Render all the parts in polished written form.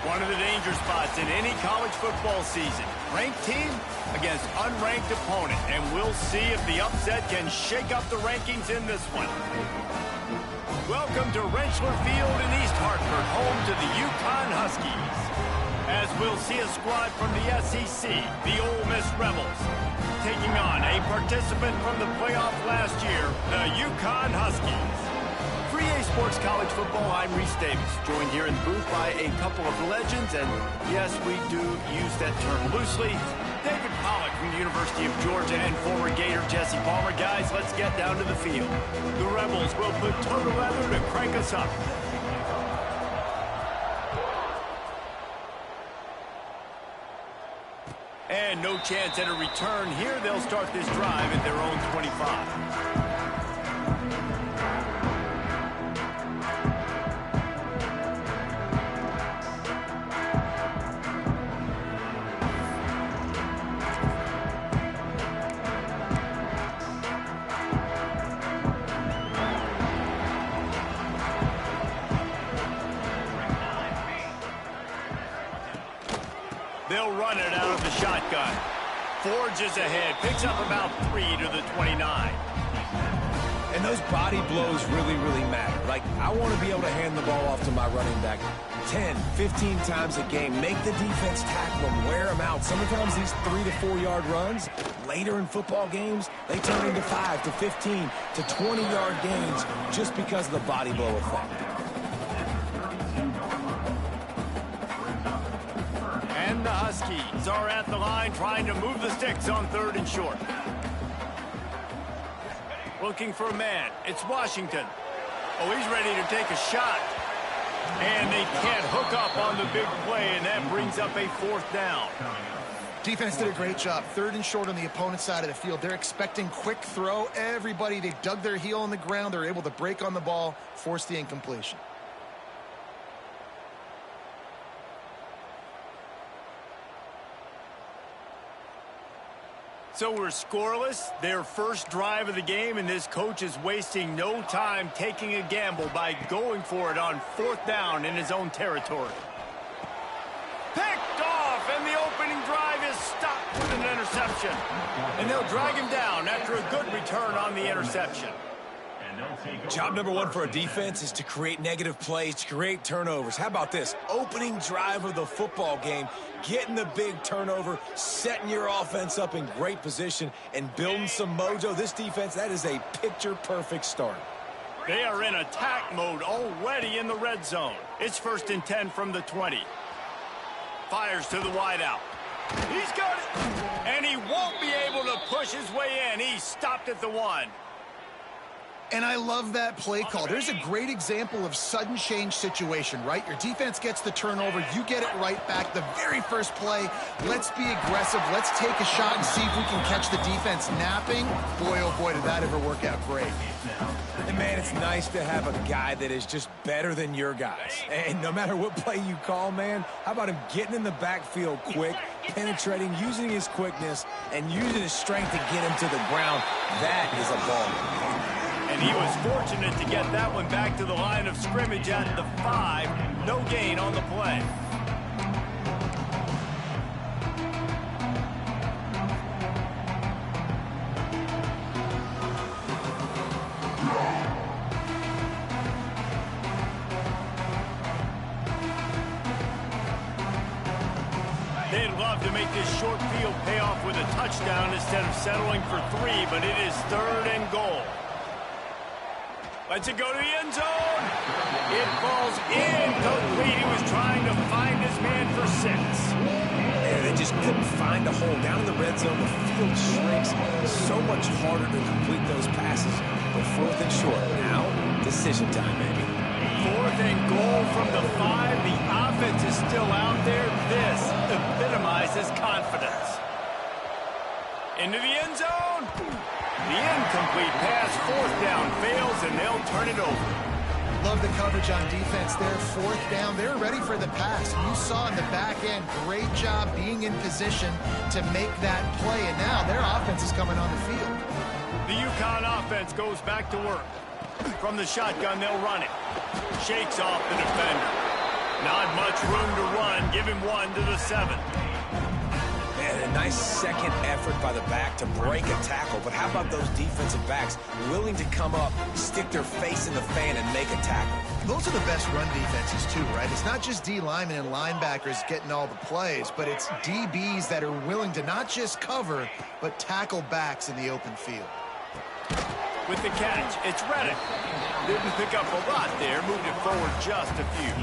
One of the danger spots in any college football season. Ranked team against unranked opponent. And we'll see if the upset can shake up the rankings in this one. Welcome to Rentschler Field in East Hartford, home to the Uconn Huskies. As we'll see a squad from the SEC, the Ole Miss Rebels, taking on a participant from the playoff last year, the Uconn Huskies. For EA Sports College Football, I'm Reese Davis, joined here in the booth by a couple of legends, and yes, we do use that term loosely. David Pollack from the University of Georgia and former Gator Jesse Palmer. Guys, let's get down to the field. The Rebels will put total leather to crank us up. And no chance at a return here. They'll start this drive at their own 25. They'll run it out of the shotgun. Forges ahead, picks up about 3 to the 29. And those body blows really, really matter. Like, I want to be able to hand the ball off to my running back 10, 15 times a game. Make the defense tackle them, wear them out. Sometimes these 3 to 4 yard runs, later in football games, they turn into 5 to 15 to 20 yard gains just because of the body blow effect. And the Huskies are at the line trying to move the sticks on 3rd and short. Looking for a man. It's Washington. Oh, he's ready to take a shot. And they can't hook up on the big play, and that brings up a 4th down. Defense did a great job. 3rd and short on the opponent's side of the field. They're expecting quick throw. Everybody, they dug their heel on the ground. They're able to break on the ball, force the incompletion. So we're scoreless, their first drive of the game, and this coach is wasting no time taking a gamble by going for it on 4th down in his own territory. Picked off, and the opening drive is stopped with an interception. And they'll drag him down after a good return on the interception. Job number 1 for a defense is to create negative plays, to create turnovers. How about this? Opening drive of the football game, getting the big turnover, setting your offense up in great position, and building some mojo. This defense, that is a picture-perfect start. They are in attack mode already in the red zone. It's 1st and 10 from the 20. Fires to the wideout. He's got it! And he won't be able to push his way in. He's stopped at the 1. And I love that play call. There's a great example of sudden change situation, right? Your defense gets the turnover. You get it right back. The very first play, let's be aggressive. Let's take a shot and see if we can catch the defense napping. Boy, oh boy, did that ever work out great. And, man, it's nice to have a guy that is just better than your guys. And no matter what play you call, man, how about him getting in the backfield quick, penetrating, using his quickness, and using his strength to get him to the ground? That is a ball. And he was fortunate to get that one back to the line of scrimmage at the 5. No gain on the play. They'd love to make this short field pay off with a touchdown instead of settling for 3, but it is 3rd and goal. Let's it go to the end zone. It falls incomplete. He was trying to find his man for 6. Yeah, they just couldn't find a hole. Down in the red zone, the field shrinks. So much harder to complete those passes. But 4th and short. Now, decision time, baby. 4th and goal from the 5. The offense is still out there. This epitomizes confidence. Into the end zone. The incomplete pass, 4th down, fails, and they'll turn it over. Love the coverage on defense there. 4th down. They're ready for the pass. You saw in the back end, great job being in position to make that play. And now their offense is coming on the field. The Uconn offense goes back to work. From the shotgun, they'll run it. Shakes off the defender. Not much room to run. Give him 1 to the 7. Man, a nice second effort by the back to break a tackle. But how about those defensive backs willing to come up, stick their face in the fan, and make a tackle? Those are the best run defenses, too, right? It's not just D linemen and linebackers getting all the plays, but it's DBs that are willing to not just cover, but tackle backs in the open field. With the catch, it's Reddick. Didn't pick up a lot there, moved it forward just a few.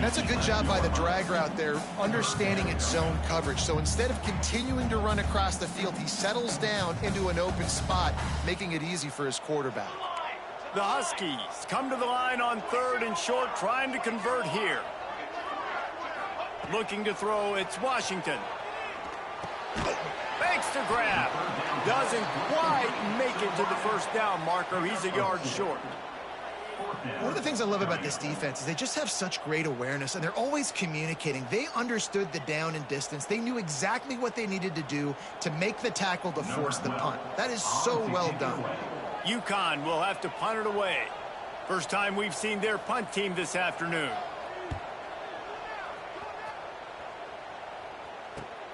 That's a good job by the drag route there, understanding its zone coverage. So instead of continuing to run across the field, he settles down into an open spot, making it easy for his quarterback. The Huskies come to the line on 3rd and short, trying to convert here. Looking to throw, it's Washington. Makes the grab. Doesn't quite make it to the first down marker. He's a yard short. One of the things I love about this defense is they just have such great awareness, and they're always communicating. They understood the down and distance. They knew exactly what they needed to do to make the tackle to force the punt. That is so well done. UConn will have to punt it away. First time we've seen their punt team this afternoon.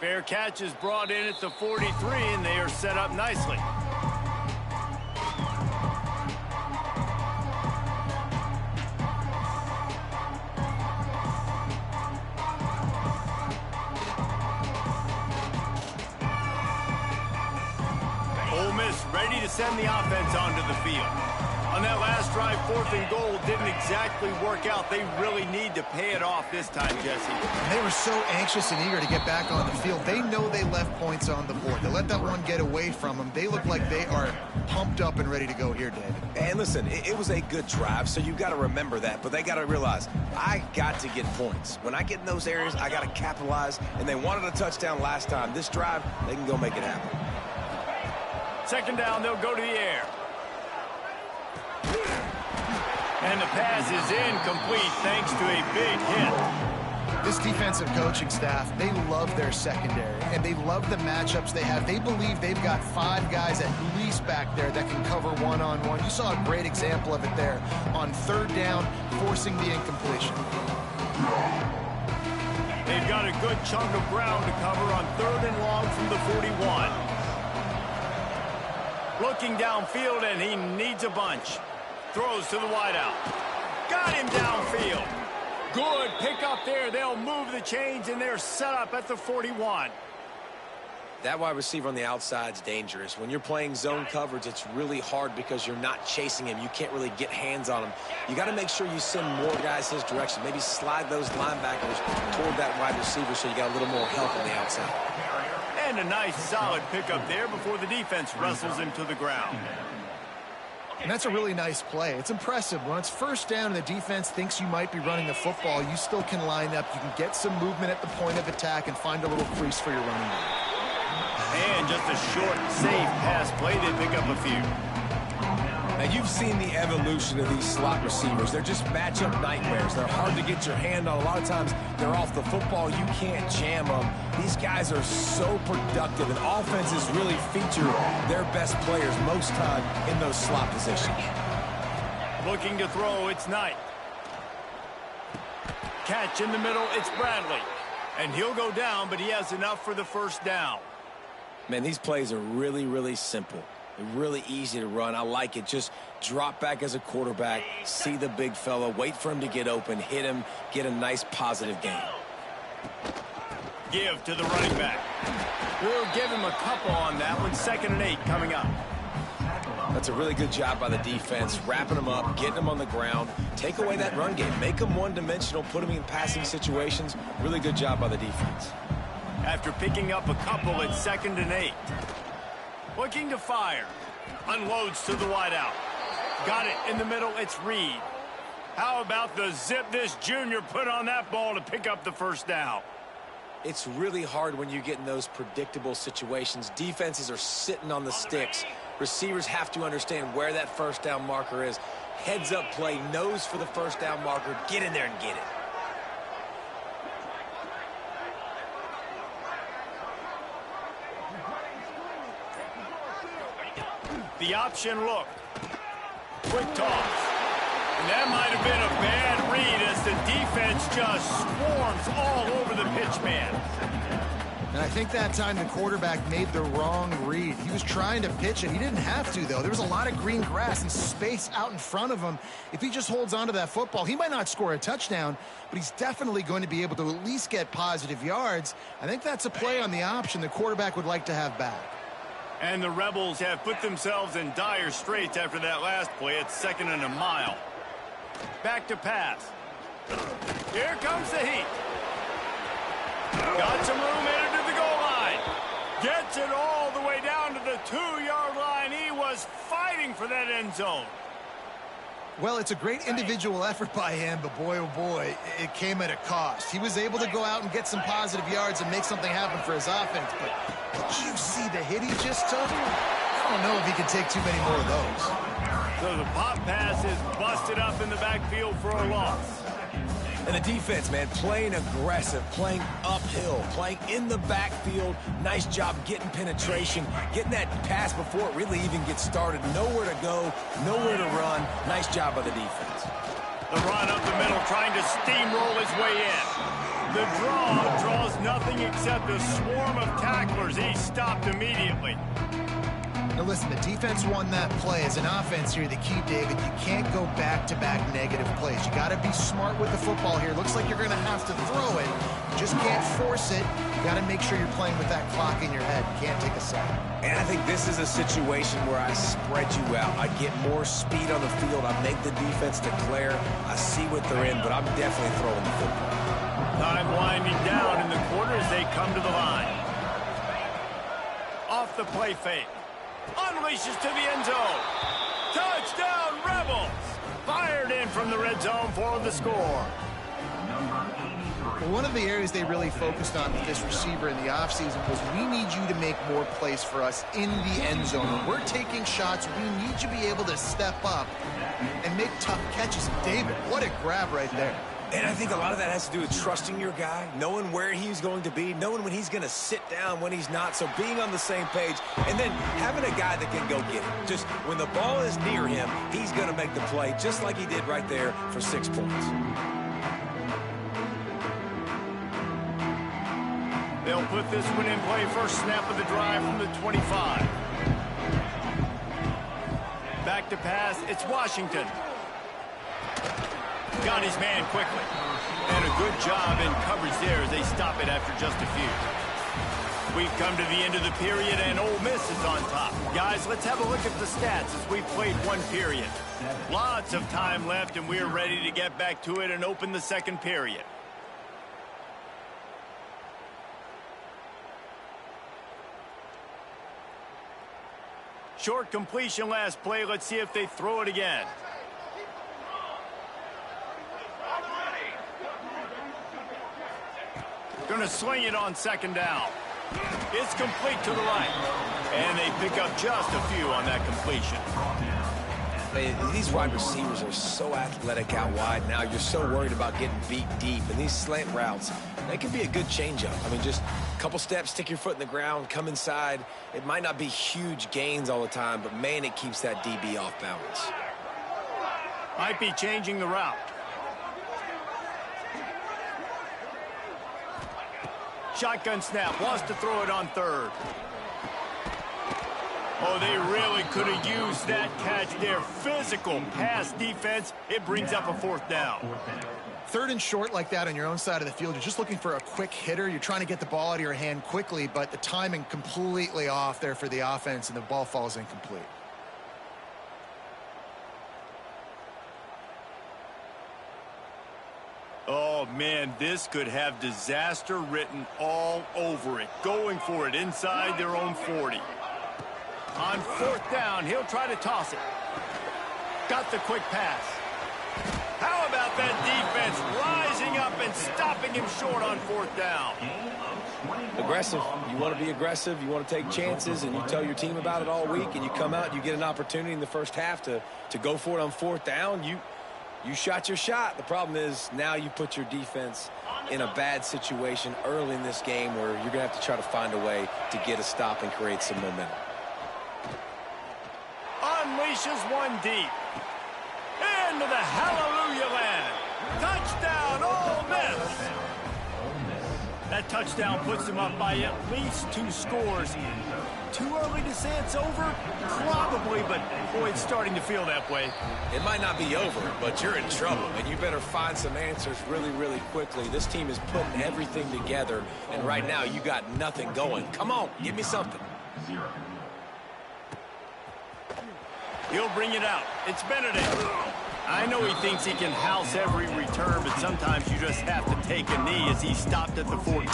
Fair catch is brought in at the 43, and they are set up nicely. Ole Miss ready to send the offense onto the field. On that last drive, 4th and goal didn't exactly work out. They really need to pay it off this time, Jesse. And they were so anxious and eager to get back on the field. They know they left points on the board. They let that one get away from them. They look like they are pumped up and ready to go here, David. And listen, it was a good drive, so you got to remember that. But they got to realize, I got to get points. When I get in those areas, I got to capitalize. And they wanted a touchdown last time. This drive, they can go make it happen. 2nd down, they'll go to the air. And the pass is incomplete thanks to a big hit. This defensive coaching staff, they love their secondary, and they love the matchups they have. They believe they've got 5 guys at least back there that can cover one-on-one. You saw a great example of it there on 3rd down, forcing the incompletion. They've got a good chunk of ground to cover on 3rd and long from the 41. Looking downfield, and he needs a bunch. Throws to the wideout. Got him downfield. Good pickup there. They'll move the chains, and they're set up at the 41. That wide receiver on the outside is dangerous. When you're playing zone coverage, it's really hard because you're not chasing him. You can't really get hands on him. You got to make sure you send more guys his direction. Maybe slide those linebackers toward that wide receiver so you got a little more help on the outside. And a nice, solid pickup there before the defense wrestles him to the ground. And that's a really nice play. It's impressive. When it's 1st down and the defense thinks you might be running the football, you still can line up. You can get some movement at the point of attack and find a little crease for your running back. And just a short, safe pass play. They pick up a few. Now, you've seen the evolution of these slot receivers. They're just matchup nightmares. They're hard to get your hand on. A lot of times, they're off the football. You can't jam them. These guys are so productive, and offenses really feature their best players most time in those slot positions. Looking to throw, it's Knight. Catch in the middle, it's Bradley. And he'll go down, but he has enough for the 1st down. Man, these plays are really, really simple. They're really easy to run. I like it. Just drop back as a quarterback, see the big fella, wait for him to get open, hit him, get a nice positive gain. Give to the running back. We'll give him a couple on that one. 2nd and 8 coming up. That's a really good job by the defense, wrapping them up, getting them on the ground. Take away that run game. Make them one-dimensional, put them in passing situations. Really good job by the defense. After picking up a couple, it's 2nd and 8. Looking to fire. Unloads to the wideout. Got it in the middle, it's Reed. How about the zip this junior put on that ball to pick up the 1st down? It's really hard when you get in those predictable situations. Defenses are sitting on the sticks. Receivers have to understand where that 1st down marker is. Heads up play, nose for the 1st down marker. Get in there and get it. The option look. Quick toss. And that might have been a bad read as the defense offense just swarms all over the pitch man. And I think that time the quarterback made the wrong read. He was trying to pitch it. He didn't have to, though. There was a lot of green grass and space out in front of him. If he just holds on to that football, he might not score a touchdown, but he's definitely going to be able to at least get positive yards. I think that's a play on the option the quarterback would like to have back. And the Rebels have put themselves in dire straits after that last play. It's 2nd and a mile. Back to pass. Here comes the heat. Got some room headed to the goal line. Gets it all the way down to the 2-yard line. He was fighting for that end zone. Well, it's a great individual effort by him, but boy, oh boy, it came at a cost. He was able to go out and get some positive yards and make something happen for his offense, but did you see the hit he just took? I don't know if he can take too many more of those. So the pop pass is busted up in the backfield for a loss. And the defense, man, playing aggressive, playing uphill, playing in the backfield. Nice job getting penetration, getting that pass before it really even gets started. Nowhere to go, nowhere to run. Nice job by the defense. The run up the middle, trying to steamroll his way in. The draw draws nothing except a swarm of tacklers. He stopped immediately. Now listen, the defense won that play. As an offense here, the key, David, you can't go back-to-back negative plays. You got to be smart with the football here. Looks like you're going to have to throw it. You just can't force it. You got to make sure you're playing with that clock in your head. You can't take a sack. And I think this is a situation where I spread you out. I get more speed on the field. I make the defense declare. I see what they're in, but I'm definitely throwing the football. Time winding down in the quarter as they come to the line. Off the play fake. Unleashes to the end zone. Touchdown, Rebels! Fired in from the red zone for the score. Well, one of the areas they really focused on with this receiver in the offseason was we need you to make more plays for us in the end zone. When we're taking shots, we need you to be able to step up and make tough catches. David, what a grab right there. And I think a lot of that has to do with trusting your guy, knowing where he's going to be, knowing when he's going to sit down, when he's not. So being on the same page, and then having a guy that can go get it. Just when the ball is near him, he's going to make the play, just like he did right there for 6 points. They'll put this one in play. First snap of the drive from the 25. Back to pass. It's Washington. Got his man quickly. And a good job in coverage there as they stop it after just a few. We've come to the end of the period, and Ole Miss is on top. Guys, let's have a look at the stats as we've played one period. Lots of time left, and we're ready to get back to it and open the second period. Short completion last play. Let's see if they throw it again. Going to sling it on 2nd down. It's complete to the right. And they pick up just a few on that completion. These wide receivers are so athletic out wide now. You're so worried about getting beat deep. And these slant routes, they can be a good changeup. I mean, just a couple steps, stick your foot in the ground, come inside. It might not be huge gains all the time, but, man, it keeps that DB off balance. Might be changing the route. Shotgun snap, wants to throw it on 3rd. Oh, they really could have used that catch there. Physical pass defense. It brings up a 4th down. 3rd and short like that on your own side of the field. You're just looking for a quick hitter. You're trying to get the ball out of your hand quickly, but the timing completely off there for the offense, and the ball falls incomplete. Oh, man, this could have disaster written all over it. Going for it inside their own 40. On 4th down, he'll try to toss it. Got the quick pass. How about that defense rising up and stopping him short on 4th down? Aggressive. You want to be aggressive. You want to take chances, and you tell your team about it all week, and you come out and you get an opportunity in the first half to go for it on 4th down. You shot your shot. The problem is now you put your defense in a bad situation early in this game where you're going to have to try to find a way to get a stop and create some momentum. Unleashes one deep. Into the hallelujah land. Touchdown, Ole Miss. That touchdown puts them up by at least 2 scores. Too early to say it's over? Probably, but boy, it's starting to feel that way. It might not be over, but you're in trouble, and you better find some answers really, really quickly. This team is putting everything together, and right now you got nothing going. Come on, give me something. He'll bring it out. It's Benedict. I know he thinks he can house every return, but sometimes you just have to take a knee as he stopped at the 14.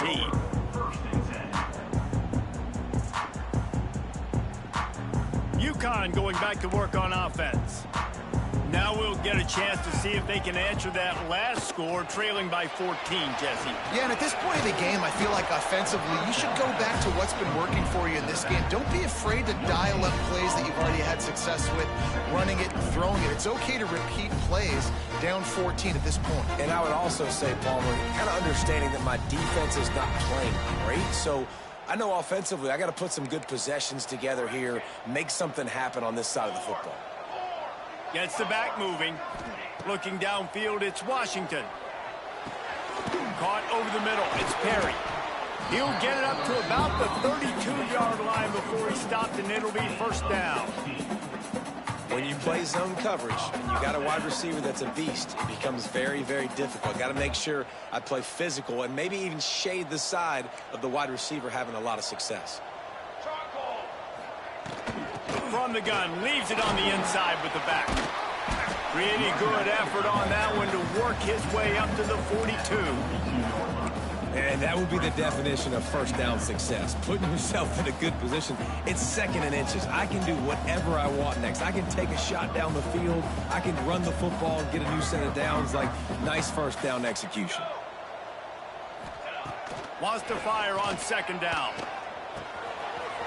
UConn going back to work on offense. Now we'll get a chance to see if they can answer that last score, trailing by 14, Jesse. Yeah, and at this point of the game, I feel like offensively, you should go back to what's been working for you in this game. Don't be afraid to dial up plays that you've already had success with, running it and throwing it. It's okay to repeat plays down 14 at this point. And I would also say, Palmer, kind of understanding that my defense is not playing great, so I know offensively I got to put some good possessions together here, make something happen on this side of the football. Gets the back moving. Looking downfield, it's Washington. Caught over the middle, it's Perry. He'll get it up to about the 32-yard line before he stopped, and it'll be first down. When you play zone coverage and you got a wide receiver that's a beast, it becomes very, very difficult. Got to make sure I play physical and maybe even shade the side of the wide receiver having a lot of success. From the gun, leaves it on the inside with the back. Pretty good effort on that one to work his way up to the 42. And that would be the definition of first down success. Putting yourself in a good position. It's second and inches. I can do whatever I want next. I can take a shot down the field. I can run the football and get a new set of downs. Like, nice first down execution. Wants to fire on second down.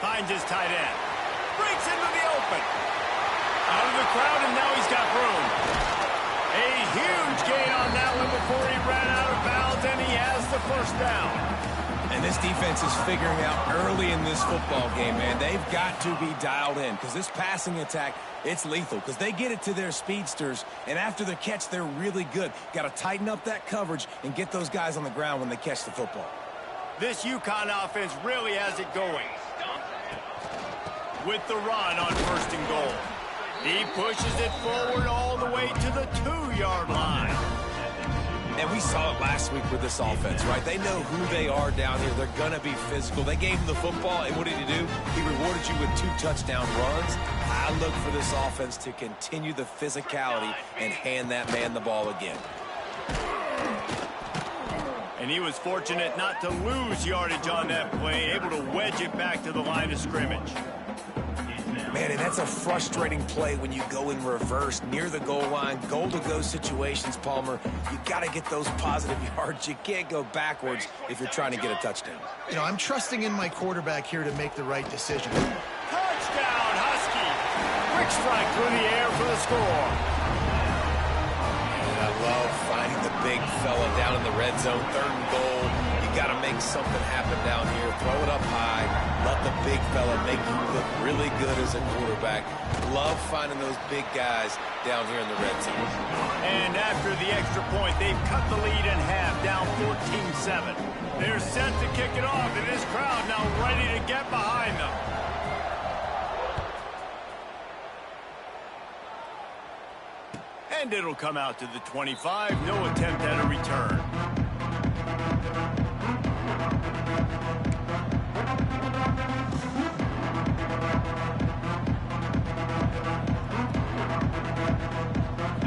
Finds his tight end. Breaks into the open. Out of the crowd, and now he's got room. A huge gain on that one before he ran out of bounds, and he has the first down. And this defense is figuring out early in this football game, man. They've got to be dialed in because this passing attack, it's lethal because they get it to their speedsters, and after the catch, they're really good. Got to tighten up that coverage and get those guys on the ground when they catch the football. This UConn offense really has it going. With the run on first and goal. He pushes it forward all the way to the 2-yard line. And we saw it last week with this offense, right? They know who they are down here. They're going to be physical. They gave him the football, and what did he do? He rewarded you with 2 touchdown runs. I look for this offense to continue the physicality and hand that man the ball again. And he was fortunate not to lose yardage on that play, able to wedge it back to the line of scrimmage. Man, and that's a frustrating play when you go in reverse near the goal line, goal-to-go situations, Palmer. You got to get those positive yards. You can't go backwards if you're trying to get a touchdown. You know, I'm trusting in my quarterback here to make the right decision. Touchdown, Husky. Quick strike through the air for the score. And I love finding the big fella down in the red zone, 3rd and goal. You got to make something happen down here. Throw it up high. Let the big fella make you look really good as a quarterback. Love finding those big guys down here in the red zone. And after the extra point, they've cut the lead in half, down 14-7. They're set to kick it off, and this crowd now ready to get behind them. And it'll come out to the 25. No attempt at a return.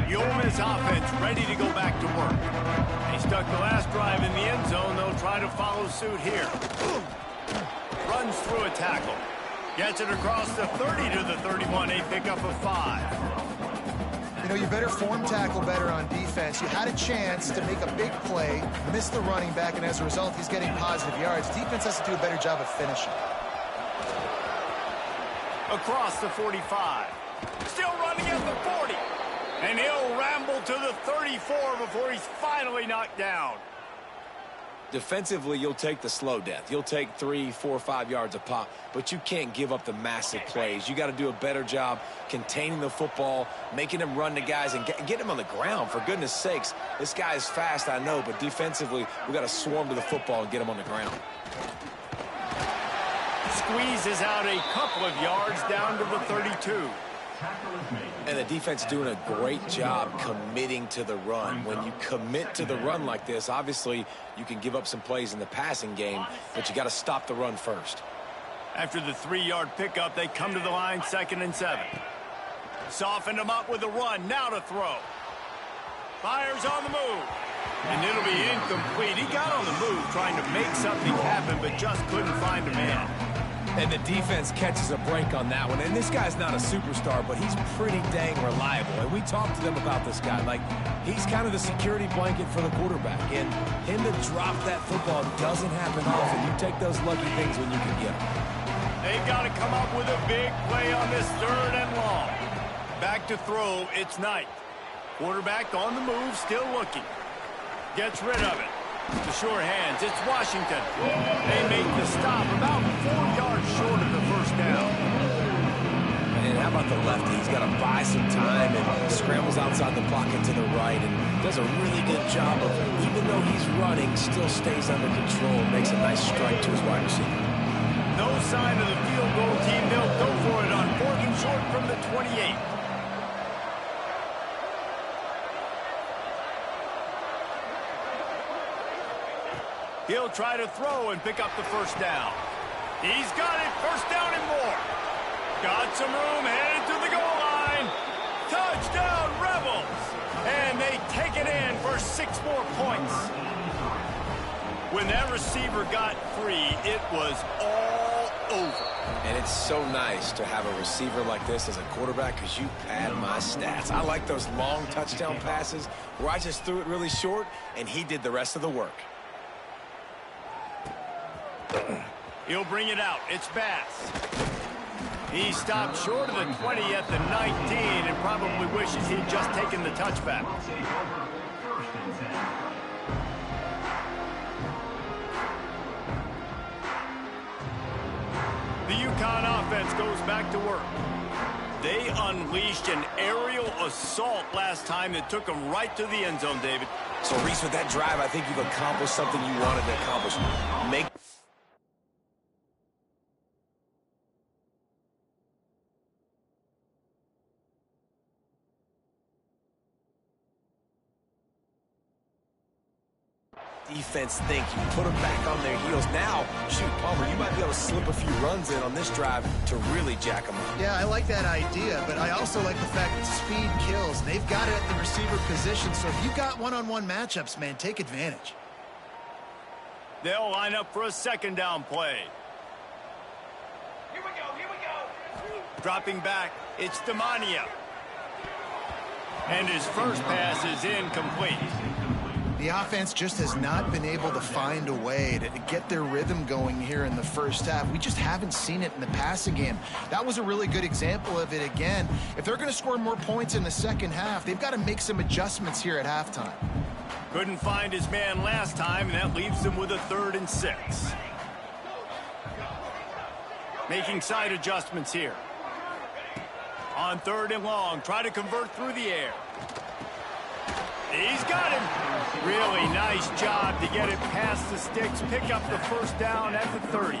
The Ole Miss offense ready to go back to work. They stuck the last drive in the end zone. They'll try to follow suit here. Runs through a tackle. Gets it across the 30 to the 31. A pickup of 5. You know, you better form tackle better on defense. You had a chance to make a big play, missed the running back, and as a result, he's getting positive yards. Defense has to do a better job of finishing. Across the 45. Still running at the 40. And he'll ramble to the 34 before he's finally knocked down. Defensively, you'll take the slow death. You'll take 3, 4, 5 yards a pop, but you can't give up the massive plays. You got to do a better job containing the football, making them run to guys, and get them on the ground, for goodness sakes. This guy is fast, I know, but defensively, we got to swarm to the football and get him on the ground. Squeezes out a couple of yards down to the 32. And the defense doing a great job committing to the run. When you commit to the run like this, obviously you can give up some plays in the passing game, but you got to stop the run first. After the 3-yard pickup, they come to the line 2nd and 7. Softened him up with a run. Now to throw. Fires on the move. And it'll be incomplete. He got on the move trying to make something happen, but just couldn't find a man. And the defense catches a break on that one. And this guy's not a superstar, but he's pretty dang reliable. And we talked to them about this guy. Like, he's kind of the security blanket for the quarterback. And him to drop that football doesn't happen often. You take those lucky things when you can get them. They've got to come up with a big play on this 3rd and long. Back to throw, it's Knight. Quarterback on the move, still looking. Gets rid of it. The sure hands, it's Washington. They make the stop about 4 yards short of the first down. And how about the lefty? He's got to buy some time and scrambles outside the pocket to the right and does a really good job of, even though he's running, still stays under control and makes a nice strike to his wide receiver. No sign of the field goal team. They'll go for it on 4th and short from the 28. He'll try to throw and pick up the first down. He's got it. First down and more. Got some room, headed to the goal line. Touchdown, Rebels. And they take it in for 6 more points. When that receiver got free, it was all over. And it's so nice to have a receiver like this as a quarterback because you pad my stats. I like those long touchdown passes where I just threw it really short and he did the rest of the work. He'll bring it out. It's Bass. He stopped short of the 20 at the 19 and probably wishes he'd just taken the touchback. The UConn offense goes back to work. They unleashed an aerial assault last time that took them right to the end zone, David. So, Reese, with that drive, I think you've accomplished something you wanted to accomplish. Make defense think. You put them back on their heels. Now, shoot, Palmer, you might be able to slip a few runs in on this drive to really jack them up. Yeah, I like that idea, but I also like the fact that speed kills. They've got it at the receiver position, so if you've got one-on-one matchups, man, take advantage. They'll line up for a 2nd down play. Here we go. Dropping back, it's Demania. And his first pass is incomplete. The offense just has not been able to find a way to get their rhythm going here in the first half. We just haven't seen it in the passing game. That was a really good example of it again. If they're going to score more points in the second half, they've got to make some adjustments here at halftime. Couldn't find his man last time, and that leaves them with a 3rd and 6. Making side adjustments here. On 3rd and long, try to convert through the air. He's got him. Really nice job to get it past the sticks, pick up the first down at the 30.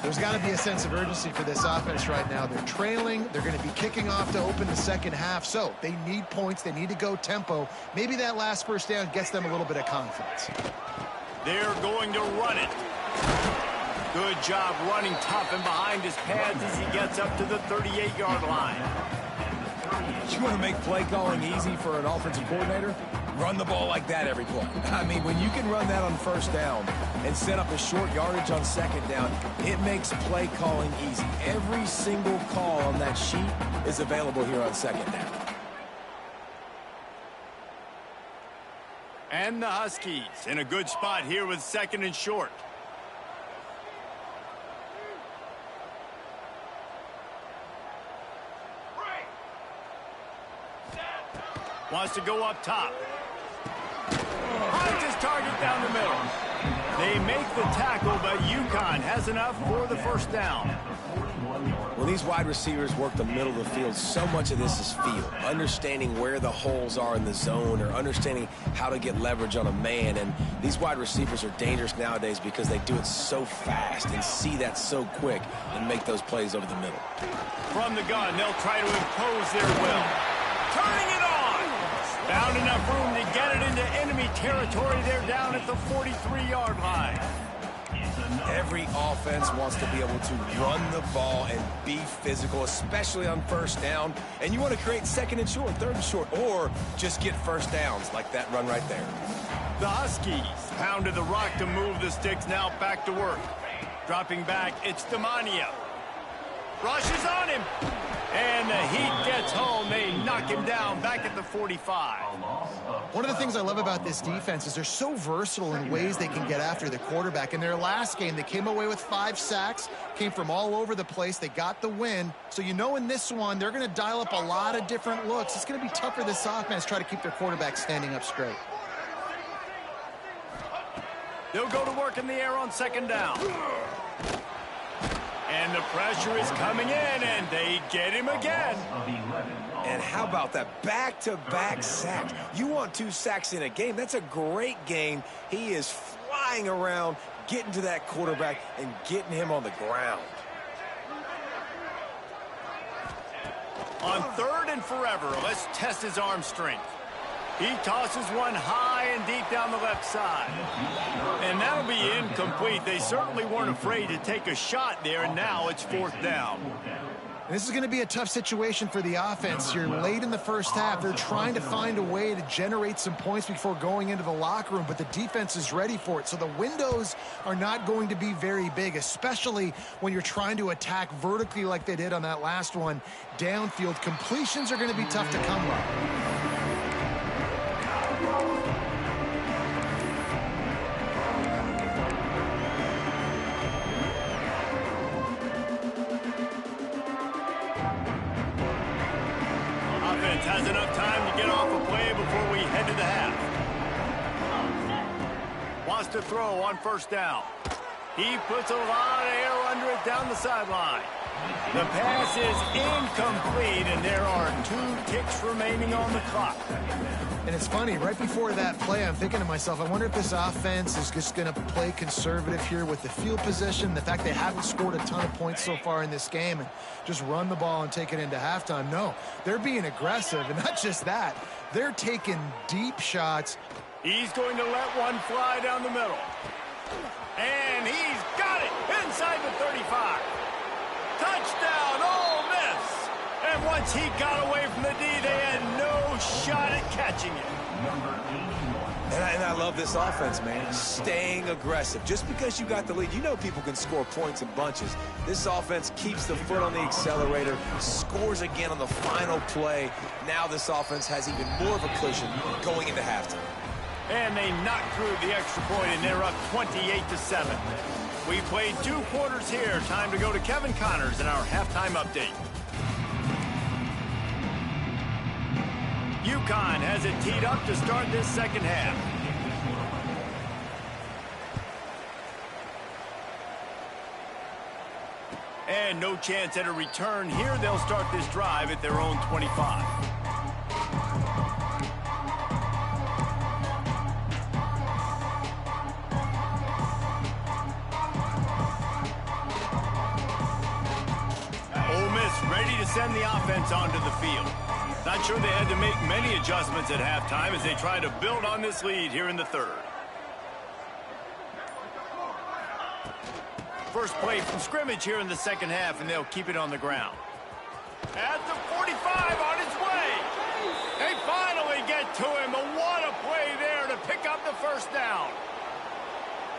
There's got to be a sense of urgency for this offense right now. They're trailing. They're going to be kicking off to open the second half, so they need points. They need to go tempo. Maybe that last first down gets them a little bit of confidence. They're going to run it. Good job running tough and behind his pads as he gets up to the 38-yard line. You want to make play calling easy for an offensive coordinator? Run the ball like that every play. I mean, when you can run that on first down and set up a short yardage on second down, it makes play calling easy. Every single call on that sheet is available here on second down. And the Huskies in a good spot here with 2nd and short. Wants to go up top. Finds his target down the middle. They make the tackle, but UConn has enough for the first down. When these wide receivers work the middle of the field, so much of this is feel. Understanding where the holes are in the zone or understanding how to get leverage on a man. And these wide receivers are dangerous nowadays because they do it so fast and see that so quick and make those plays over the middle. From the gun, they'll try to impose their will. Turning it on! Found enough room to get it into enemy territory. They're down at the 43-yard line. Every offense wants to be able to run the ball and be physical, especially on first down. And you want to create second and short, third and short, or just get first downs like that run right there. The Huskies pounded the rock to move the sticks, now back to work. Dropping back, it's Demanio. Rushes on him. And the heat gets home. They knock him down back at the 45. One of the things I love about this defense is they're so versatile in ways they can get after the quarterback. In their last game, they came away with 5 sacks, came from all over the place. They got the win. So you know in this one, they're going to dial up a lot of different looks. It's going to be tough for this offense to try to keep their quarterback standing up straight. They'll go to work in the air on second down. And the pressure is coming in, and they get him again. And how about that back-to-back sack? You want 2 sacks in a game. That's a great game. He is flying around, getting to that quarterback, and getting him on the ground. On 3rd and forever, let's test his arm strength. He tosses one high and deep down the left side. And that'll be incomplete. They certainly weren't afraid to take a shot there, and now it's 4th down. This is going to be a tough situation for the offense here. Late in the first half, they're trying to find a way to generate some points before going into the locker room, but the defense is ready for it. So the windows are not going to be very big, especially when you're trying to attack vertically like they did on that last one. Downfield completions are going to be tough to come by. Has enough time to get off a play before we head to the half. Wants to throw on first down. He puts a lot of air under it down the sideline. The pass is incomplete, and there are 2 ticks remaining on the clock. And it's funny, right before that play, I'm thinking to myself, I wonder if this offense is just going to play conservative here with the field position, the fact they haven't scored a ton of points so far in this game, and just run the ball and take it into halftime. No, they're being aggressive, and not just that, they're taking deep shots. He's going to let one fly down the middle. And he's got it inside the 35. Touchdown, Ole Miss! And once he got away from the D, they had no shot at catching it. And I love this offense, man. Staying aggressive. Just because you got the lead, you know people can score points in bunches. This offense keeps the foot on the accelerator, scores again on the final play. Now this offense has even more of a cushion going into halftime. And they knock through the extra point, and they're up 28-7. We played 2 quarters here. Time to go to Kevin Connors in our halftime update. UConn has it teed up to start this second half. And no chance at a return here. They'll start this drive at their own 25. Ole Miss ready to send the offense onto the field. Not sure they had to make many adjustments at halftime as they try to build on this lead here in the 3rd. First play from scrimmage here in the second half, and they'll keep it on the ground. At the 45 on his way. They finally get to him, but what a play there to pick up the first down.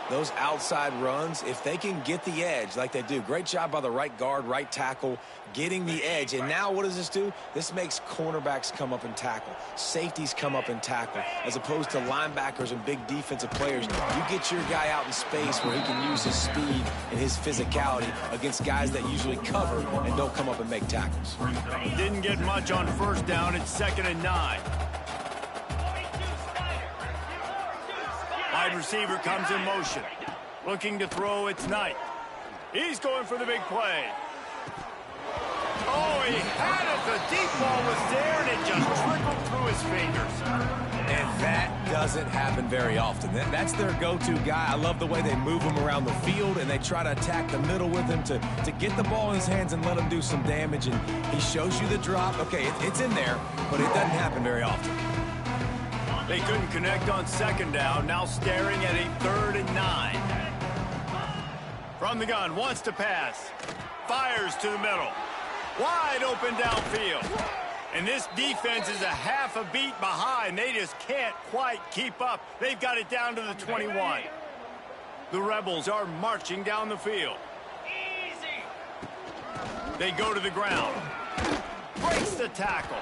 Those outside runs, if they can get the edge like they do, great job by the right guard, right tackle, getting the edge. And now what does this do? This makes cornerbacks come up and tackle. Safeties come up and tackle. As opposed to linebackers and big defensive players, you get your guy out in space where he can use his speed and his physicality against guys that usually cover and don't come up and make tackles. Didn't get much on first down. It's 2nd and 9. Wide receiver comes in motion. Looking to throw, it's Knight. He's going for the big play. Oh, he had it. The deep ball was there, and it just trickled through his fingers. And that doesn't happen very often. That's their go-to guy. I love the way they move him around the field, and they try to attack the middle with him to get the ball in his hands and let him do some damage. And he shows you the drop. Okay, it's in there, but it doesn't happen very often. They couldn't connect on second down. Now staring at a 3rd and 9. From the gun, wants to pass. Fires to the middle. Wide open downfield. And this defense is a half a beat behind. They just can't quite keep up. They've got it down to the 21. The Rebels are marching down the field. Easy. They go to the ground. Breaks the tackle.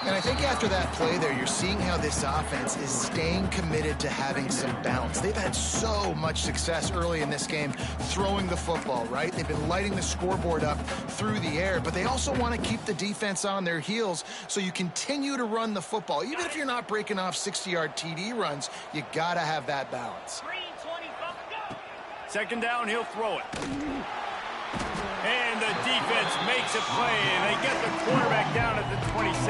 And I think after that play there, you're seeing how this offense is staying committed to having some balance. They've had so much success early in this game throwing the football, right? They've been lighting the scoreboard up through the air, but they also want to keep the defense on their heels, so you continue to run the football. Even if you're not breaking off 60-yard TD runs, you got to have that balance. Green 25, go. Second down, he'll throw it. And the defense makes a play, and they get the quarterback down at the 26.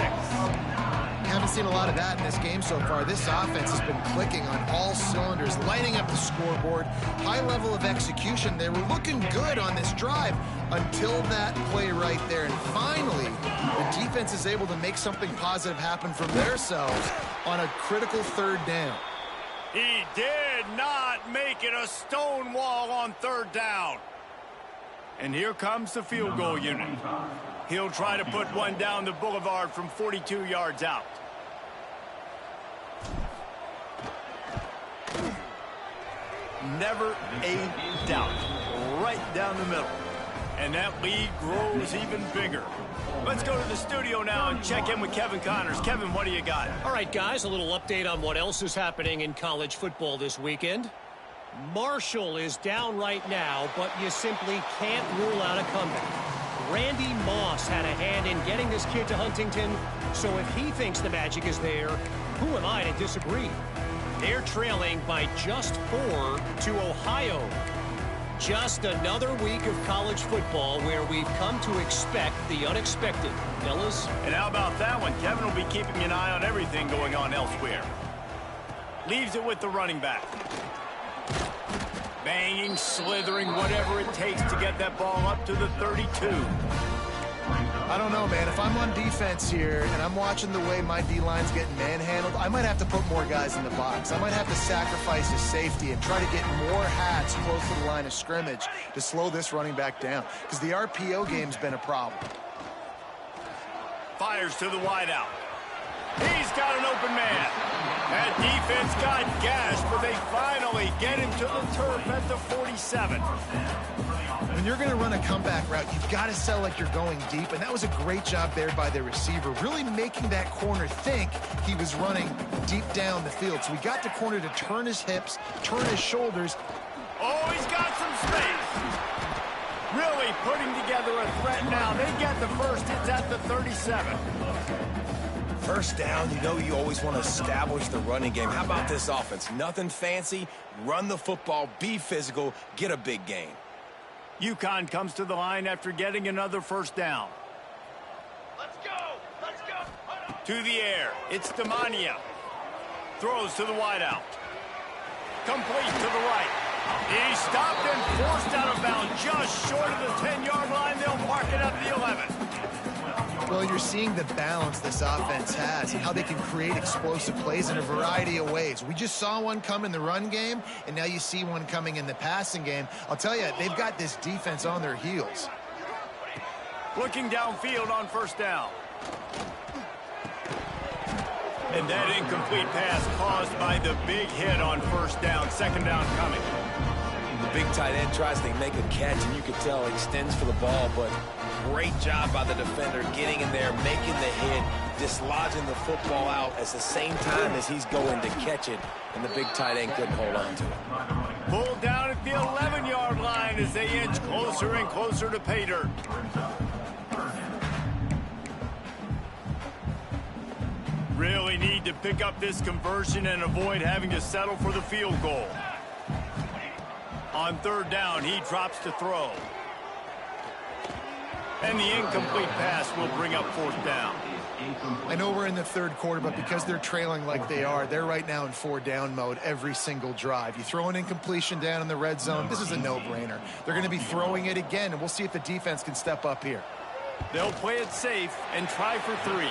Haven't seen a lot of that in this game so far. This offense has been clicking on all cylinders, lighting up the scoreboard, high level of execution. They were looking good on this drive until that play right there. And finally, the defense is able to make something positive happen from themselves on a critical 3rd down. He did not make it a stone wall on 3rd down. And here comes the field goal unit. He'll try to put one down the boulevard from 42 yards out. Never a doubt. Right down the middle. And that lead grows even bigger. Let's go to the studio now and check in with Kevin Connors. Kevin, what do you got? All right, guys, a little update on what else is happening in college football this weekend. Marshall is down right now, but you simply can't rule out a comeback. Randy Moss had a hand in getting this kid to Huntington, so if he thinks the magic is there, who am I to disagree? They're trailing by just 4 to Ohio. Just another week of college football where we've come to expect the unexpected. Fellas? And how about that one? Kevin will be keeping an eye on everything going on elsewhere. Leaves it with the running back. Banging, slithering, whatever it takes to get that ball up to the 32. I don't know, man. If I'm on defense here and I'm watching the way my D-line's getting manhandled, I might have to put more guys in the box. I might have to sacrifice his safety and try to get more hats close to the line of scrimmage to slow this running back down, because the RPO game's been a problem. Fires to the wideout. He's got an open man. That defense got gashed, but they finally get him to the turf at the 47. When you're going to run a comeback route, you've got to sell like you're going deep, and that was a great job there by the receiver, really making that corner think he was running deep down the field. So he got the corner to turn his hips, turn his shoulders. Oh, he's got some space. Really putting together a threat now. They get the first. It's at the 37. First down, you know you always want to establish the running game. How about this offense? Nothing fancy. Run the football, be physical, get a big gain. UConn comes to the line after getting another first down. Let's go. Let's go. To the air. It's Demania. Throws to the wideout. Complete to the right. He stopped and forced out of bounds just short of the 10-yard line. They'll mark it at the 11. Well, you're seeing the balance this offense has and how they can create explosive plays in a variety of ways. We just saw one come in the run game, and now you see one coming in the passing game. I'll tell you, they've got this defense on their heels. Looking downfield on first down. And that incomplete pass caused by the big hit on first down. Second down coming. The big tight end tries to make a catch, and you can tell he extends for the ball, but great job by the defender getting in there, making the hit, dislodging the football out at the same time as he's going to catch it, and the big tight end couldn't hold on to it. Pulled down at the 11-yard line as they inch closer and closer to pay dirt. Really need to pick up this conversion and avoid having to settle for the field goal. On third down, he drops to throw. And the incomplete pass will bring up fourth down. I know we're in the third quarter, but because they're trailing like they are, they're right now in 4-down mode every single drive. You throw an incompletion down in the red zone, this is a no-brainer. They're going to be throwing it again, and we'll see if the defense can step up here. They'll play it safe and try for 3.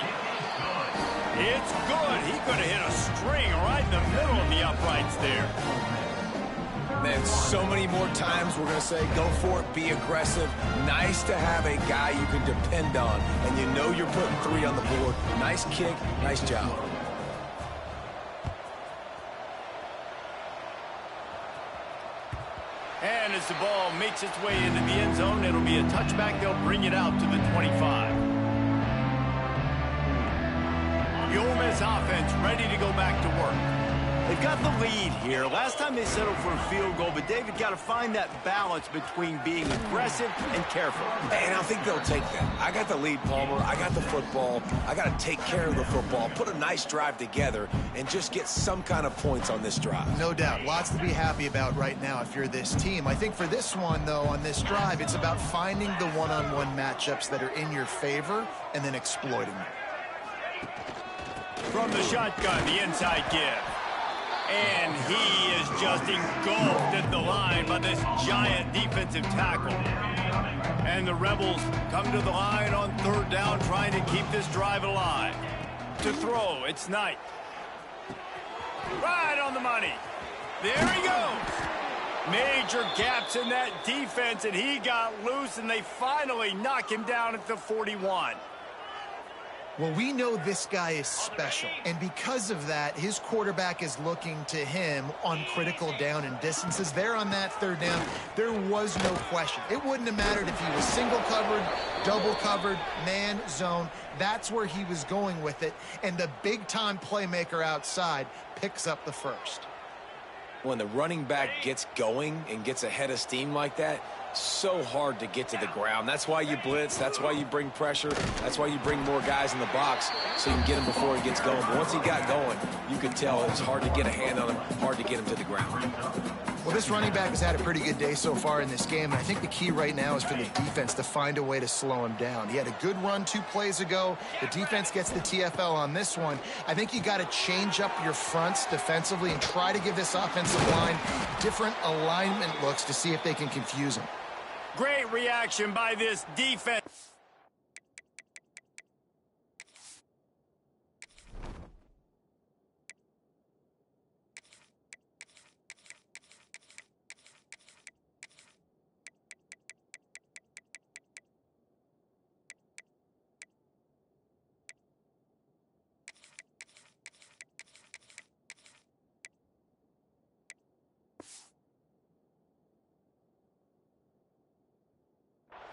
It's good. He could have hit a string right in the middle of the uprights there. Man, so many more times we're going to say, go for it, be aggressive. Nice to have a guy you can depend on, and you know you're putting 3 on the board. Nice kick, nice job. And as the ball makes its way into the end zone, it'll be a touchback. They'll bring it out to the 25. The Ole Miss offense ready to go back to work. They've got the lead here. Last time they settled for a field goal, but David got to find that balance between being aggressive and careful. And I think they'll take that. I got the lead, Palmer. I got the football. I got to take care of the football, put a nice drive together, and just get some kind of points on this drive. No doubt. Lots to be happy about right now if you're this team. I think for this one, though, on this drive, it's about finding the one-on-one matchups that are in your favor and then exploiting them. From the shotgun, the inside give. And he is just engulfed at the line by this giant defensive tackle. And the Rebels come to the line on third down, trying to keep this drive alive. To throw, it's Knight. Right on the money. There he goes. Major gaps in that defense, and he got loose, and they finally knock him down at the 41. Well, we know this guy is special, and because of that, his quarterback is looking to him on critical down and distances. There on that third down, there was no question. It wouldn't have mattered if he was single covered, double covered, man, zone. That's where he was going with it, and the big-time playmaker outside picks up the first. When the running back gets going and gets a head of steam like that, so hard to get to the ground. That's why you blitz. That's why you bring pressure. That's why you bring more guys in the box so you can get him before he gets going. But once he got going, you could tell it was hard to get a hand on him, hard to get him to the ground. Well, this running back has had a pretty good day so far in this game, and I think the key right now is for the defense to find a way to slow him down. He had a good run 2 plays ago. The defense gets the TFL on this one. I think you got to change up your fronts defensively and try to give this offensive line different alignment looks to see if they can confuse him. Great reaction by this defense.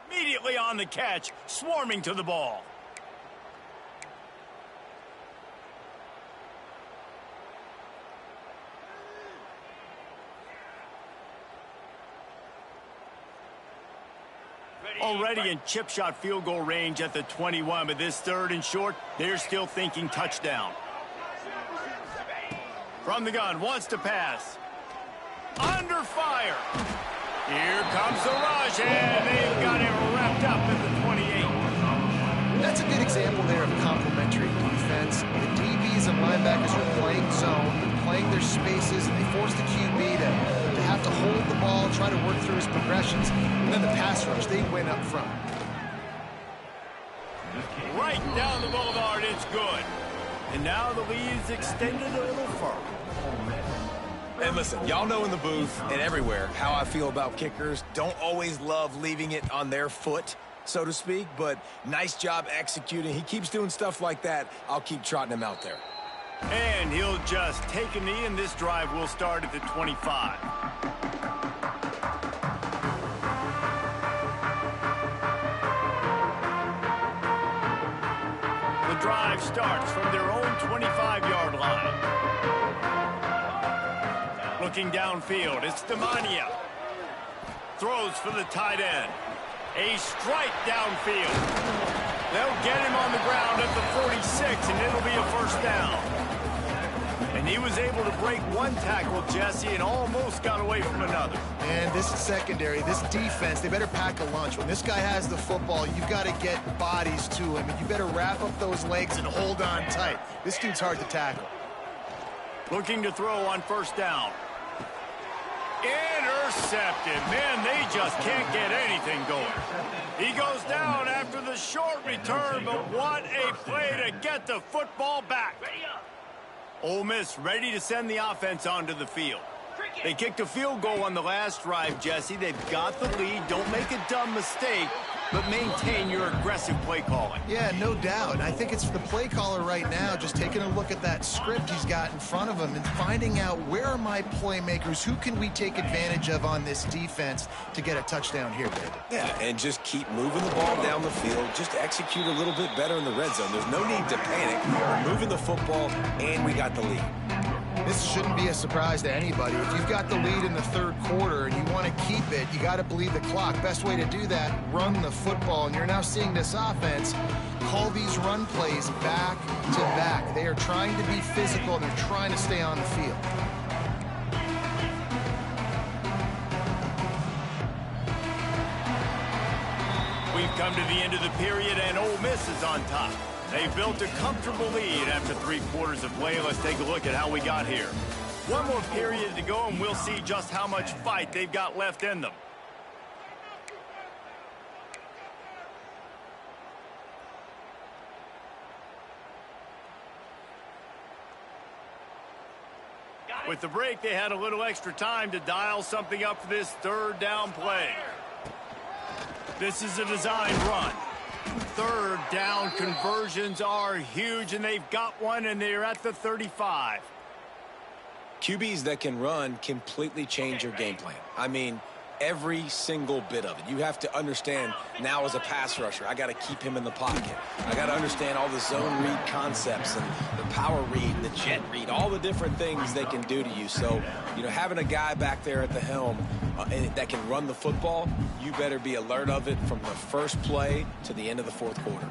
Immediately on the catch, swarming to the ball. Already in chip shot field goal range at the 21, but this third and short, they're still thinking touchdown. From the gun, wants to pass. Under fire. Here comes the rush, and they've got him wrapped up at the 28. That's a good example there of complementary defense. The DBs and linebackers are playing zone, playing their spaces, and they force the QB to have to hold the ball, try to work through his progressions, and then the pass rush, they win up front. Right down the boulevard, it's good. And now the lead's extended a little further. And listen, y'all know in the booth and everywhere how I feel about kickers. Don't always love leaving it on their foot, so to speak, but nice job executing. He keeps doing stuff like that. I'll keep trotting him out there. And he'll just take a knee, and this drive will start at the 25. The drive starts from their own 25-yard line. Looking downfield, it's Demania. Throws for the tight end. A strike downfield. They'll get him on the ground at the 46, and it'll be a first down. And And he was able to break one tackle, Jesse, and almost got away from another. And this secondary, this defense, they better pack a lunch. When this guy has the football, you've got to get bodies to him, and you better wrap up those legs and hold on tight. This dude's hard to tackle. Looking to throw on first down. Intercepted. Man, they just can't get anything going. He goes down after the short return, but what a play to get the football back. Ole Miss ready to send the offense onto the field. They kicked a field goal on the last drive, Jesse. They've got the lead. Don't make a dumb mistake, but maintain your aggressive play calling. Yeah, no doubt. I think it's the play caller right now just taking a look at that script he's got in front of him and finding out where are my playmakers, who can we take advantage of on this defense to get a touchdown here, David. Yeah, and just keep moving the ball down the field. Just execute a little bit better in the red zone. There's no need to panic. We're moving the football, and we got the lead. This shouldn't be a surprise to anybody. If you've got the lead in the third quarter and you want to keep it, you got to bleed the clock. Best way to do that, run the football. And you're now seeing this offense call these run plays back to back. They are trying to be physical, and they're trying to stay on the field. We've come to the end of the period, and Ole Miss is on top. They've built a comfortable lead after 3 quarters of play. Let's take a look at how we got here. One more period to go, and we'll see just how much fight they've got left in them. With the break, they had a little extra time to dial something up for this third down play. This is a designed run. Third down conversions are huge, and they've got one, and they're at the 35. QBs that can run completely change your game plan. I mean, every single bit of it. You have to understand now as a pass rusher, I got to keep him in the pocket. I got to understand all the zone read concepts and the power read, the jet read, all the different things they can do to you. So, you know, having a guy back there at the helm that can run the football, you better be alert of it from the first play to the end of the fourth quarter.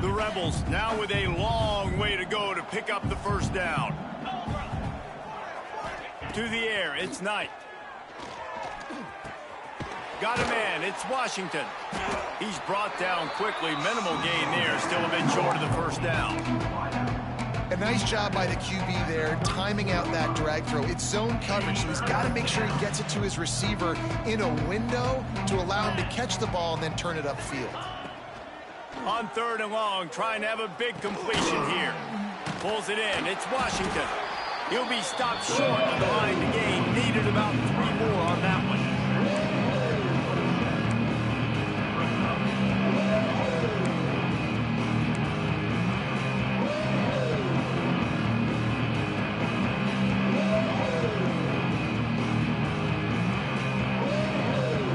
The Rebels now with a long way to go to pick up the first down. To the air, it's Knight. Got a man, it's Washington. He's brought down quickly. Minimal gain there, still a bit short of the first down. A nice job by the QB there, timing out that drag throw. It's zone coverage, so he's got to make sure he gets it to his receiver in a window to allow him to catch the ball and then turn it upfield. On third and long, trying to have a big completion here. Pulls it in, it's Washington. He'll be stopped short on the line to gain. Needed about 3 more on that one.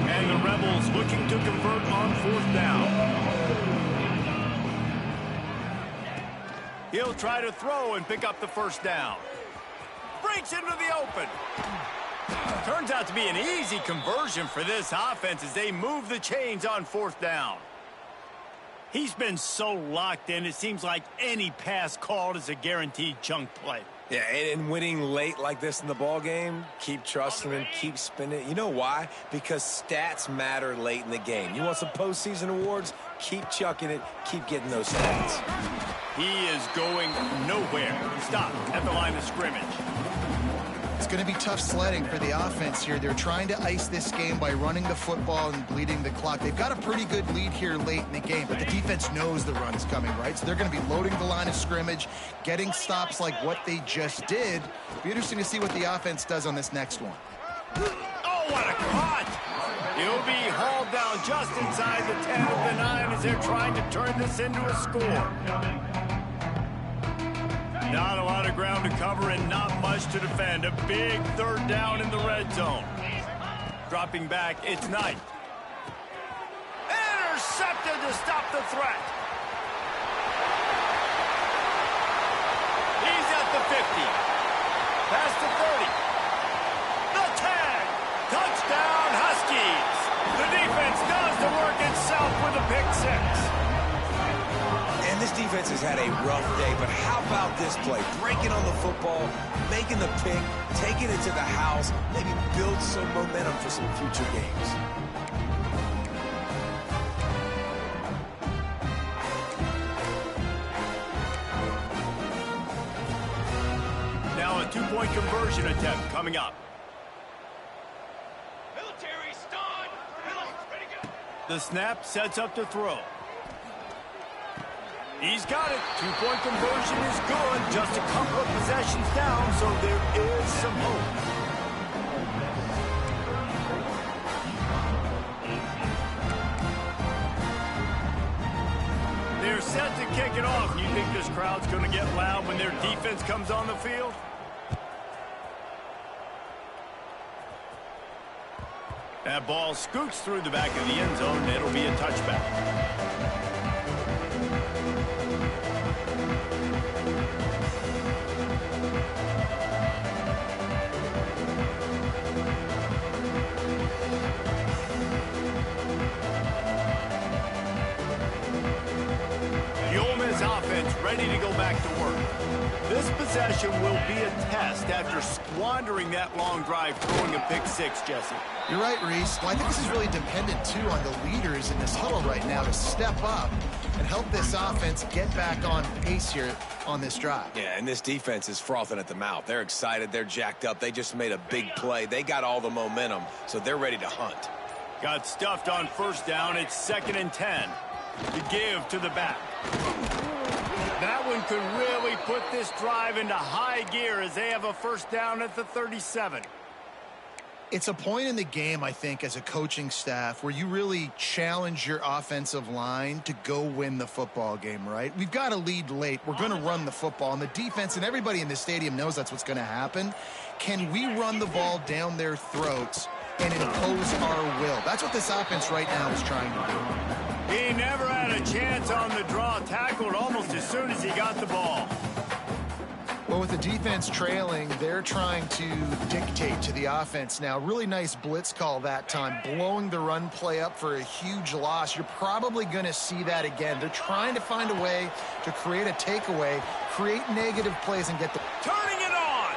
And the Rebels looking to convert on fourth down. He'll try to throw and pick up the first down. Breaks into the open. Turns out to be an easy conversion for this offense as they move the chains on fourth down. He's been so locked in, it seems like any pass called is a guaranteed chunk play. Yeah, and winning late like this in the ball game, keep trusting him, keep spinning. You know why? Because stats matter late in the game. You want some postseason awards? Keep chucking it, keep getting those stats. He is going nowhere. Stop at the line of scrimmage. It's going to be tough sledding for the offense here. They're trying to ice this game by running the football and bleeding the clock. They've got a pretty good lead here late in the game, but the defense knows the run's coming, right? So they're going to be loading the line of scrimmage, getting stops like what they just did. Be interesting to see what the offense does on this next one. Oh, what a cut! He'll be hauled down just inside the 10 of the 9 as they're trying to turn this into a score. Not a lot of ground to cover and not much to defend. A big third down in the red zone. Dropping back, it's Knight. Intercepted to stop the threat. He's at the 50. Past the 30. The tag. Touchdown, Huskies. The with a pick six. And this defense has had a rough day, but how about this play? Breaking on the football, making the pick, taking it to the house, maybe build some momentum for some future games. Now a two-point conversion attempt coming up. Military stun. Ready to go. The snap sets up to throw. He's got it. Two-point conversion is good. Just a couple of possessions down, so there is some hope. They're set to kick it off. You think this crowd's going to get loud when their defense comes on the field? That ball scoots through the back of the end zone, and it'll be a touchback. The Ole Miss offense ready to go back to work. This possession will be a test after squandering that long drive throwing a pick six, Jesse. You're right, Reese. Well, I think this is really dependent, too, on the leaders in this huddle right now to step up and help this offense get back on pace here on this drive. Yeah, and this defense is frothing at the mouth. They're excited. They're jacked up. They just made a big play. They got all the momentum, so they're ready to hunt. Got stuffed on first down. It's 2nd and 10. To give to the back. That one could really put this drive into high gear as they have a first down at the 37. It's a point in the game, I think, as a coaching staff where you really challenge your offensive line to go win the football game, right? We've got to lead late. We're going to run the football. And the defense and everybody in the stadium knows that's what's going to happen. Can we run the ball down their throats and impose our will? That's what this offense right now is trying to do. He never had a chance on the draw. Tackled almost as soon as he got the ball. Well, with the defense trailing, they're trying to dictate to the offense now. Really nice blitz call that time, blowing the run play up for a huge loss. You're probably going to see that again. They're trying to find a way to create a takeaway, create negative plays, and get the... Turning it on!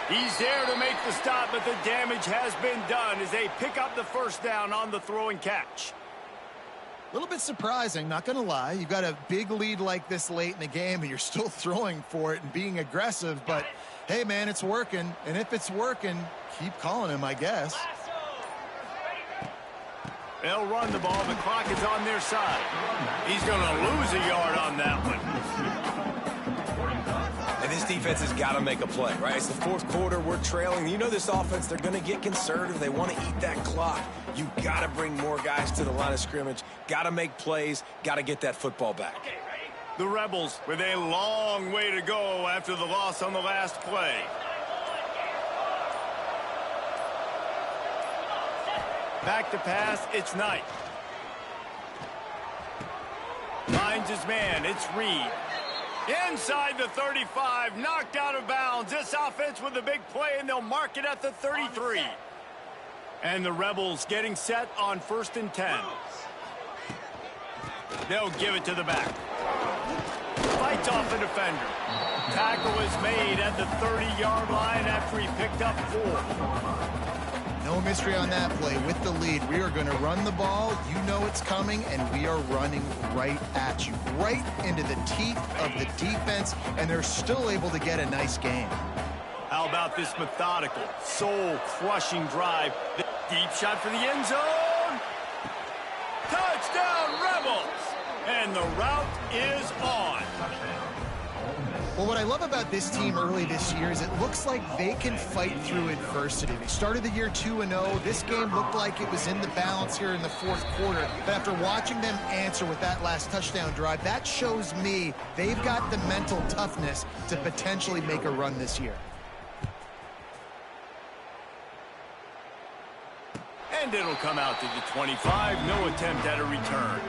He's there to make the stop, but the damage has been done as they pick up the first down on the throw and catch. A little bit surprising, not going to lie. You've got a big lead like this late in the game, and you're still throwing for it and being aggressive. But, hey, man, it's working. And if it's working, keep calling him, I guess. They'll run the ball. The clock is on their side. He's going to lose a yard on that one. And this defense has got to make a play, right? It's the fourth quarter. We're trailing. You know this offense, they're going to get conservative. They want to eat that clock. You got to bring more guys to the line of scrimmage. Got to make plays. Got to get that football back. The Rebels with a long way to go after the loss on the last play. Back to pass, it's Knight. Finds his man, it's Reed. Inside the 35, knocked out of bounds. This offense with a big play, and they'll mark it at the 33. And the Rebels getting set on 1st and 10. They'll give it to the back. Fights off a defender. Tackle is made at the 30-yard line after he picked up 4. No mystery on that play. With the lead, we are going to run the ball. You know it's coming, and we are running right at you. Right into the teeth of the defense, and they're still able to get a nice game. How about this methodical, soul-crushing drive? The deep shot for the end zone. Touchdown, Rebels! And the route is on. Well, what I love about this team early this year is it looks like they can fight through adversity. They started the year 2-0. This game looked like it was in the balance here in the fourth quarter. But after watching them answer with that last touchdown drive, that shows me they've got the mental toughness to potentially make a run this year. And it'll come out to the 25. No attempt at a return.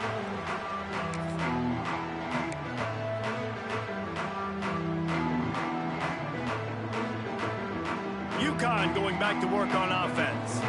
UConn going back to work on offense.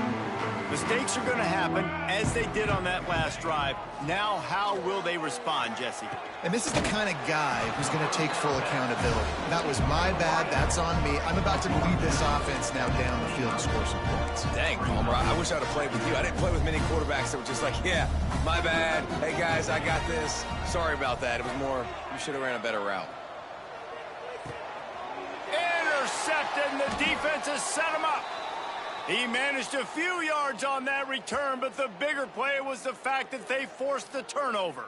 Mistakes are going to happen, as they did on that last drive. Now, how will they respond, Jesse? And this is the kind of guy who's going to take full accountability. That was my bad. That's on me. I'm about to lead this offense now down the field and score some points. Dang, Palmer, I wish I'd have played with you. I didn't play with many quarterbacks that were just like, yeah, my bad. Hey, guys, I got this. Sorry about that. It was more, you should have ran a better route. Intercepted, and the defense has set him up. He managed a few yards on that return, but the bigger play was the fact that they forced the turnover.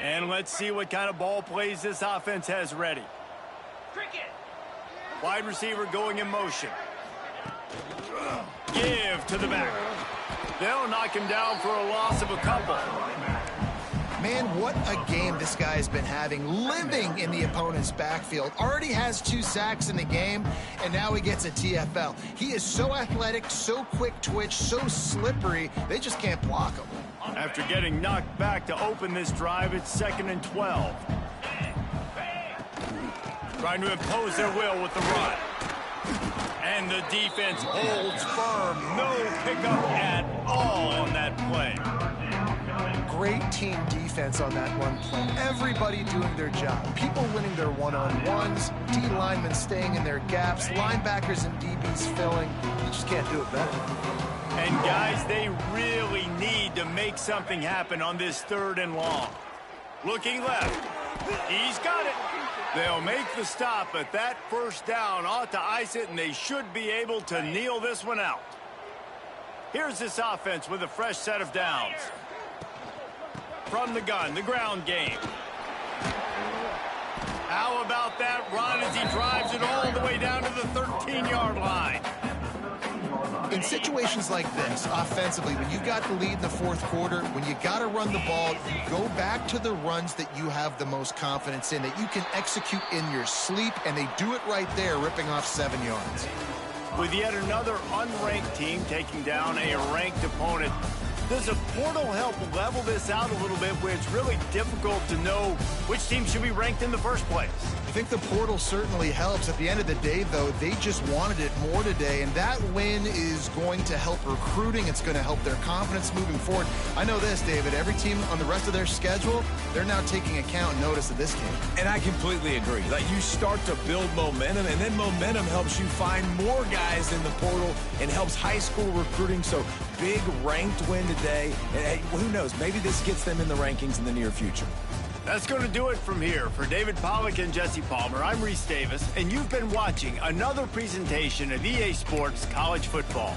And let's see what kind of ball plays this offense has ready. Wide receiver going in motion. Give to the back. They'll knock him down for a loss of a couple. Man, what a game this guy has been having, living in the opponent's backfield. Already has 2 sacks in the game, and now he gets a TFL. He is so athletic, so quick twitch, so slippery, they just can't block him. After getting knocked back to open this drive, it's 2nd and 12. Trying to impose their will with the run. And the defense holds firm. No pickup at all on that play. Great team defense on that run play. Everybody doing their job. People winning their one-on-ones, D linemen staying in their gaps, linebackers and DBs filling. You just can't do it better. And guys, they really need to make something happen on this 3rd and long. Looking left. He's got it. They'll make the stop, but that first down ought to ice it, and they should be able to kneel this one out. Here's this offense with a fresh set of downs. From the gun, the ground game. How about that run as he drives it all the way down to the 13-yard line? In situations like this, offensively, when you've got the lead in the 4th quarter, when you got to run the ball, you go back to the runs that you have the most confidence in, that you can execute in your sleep, and they do it right there, ripping off 7 yards. With yet another unranked team taking down a ranked opponent, does a portal help level this out a little bit where it's really difficult to know which team should be ranked in the first place? I think the portal certainly helps. At the end of the day, though, they just wanted it more today, and that win is going to help recruiting. It's going to help their confidence moving forward. I know this, David, every team on the rest of their schedule, they're now taking account and notice of this game. And I completely agree. Like, you start to build momentum, and then momentum helps you find more guys in the portal and helps high school recruiting. So big ranked win today. And hey, who knows, maybe this gets them in the rankings in the near future. That's going to do it from here. For David Pollack and Jesse Palmer, I'm Reese Davis, and you've been watching another presentation of EA Sports College Football.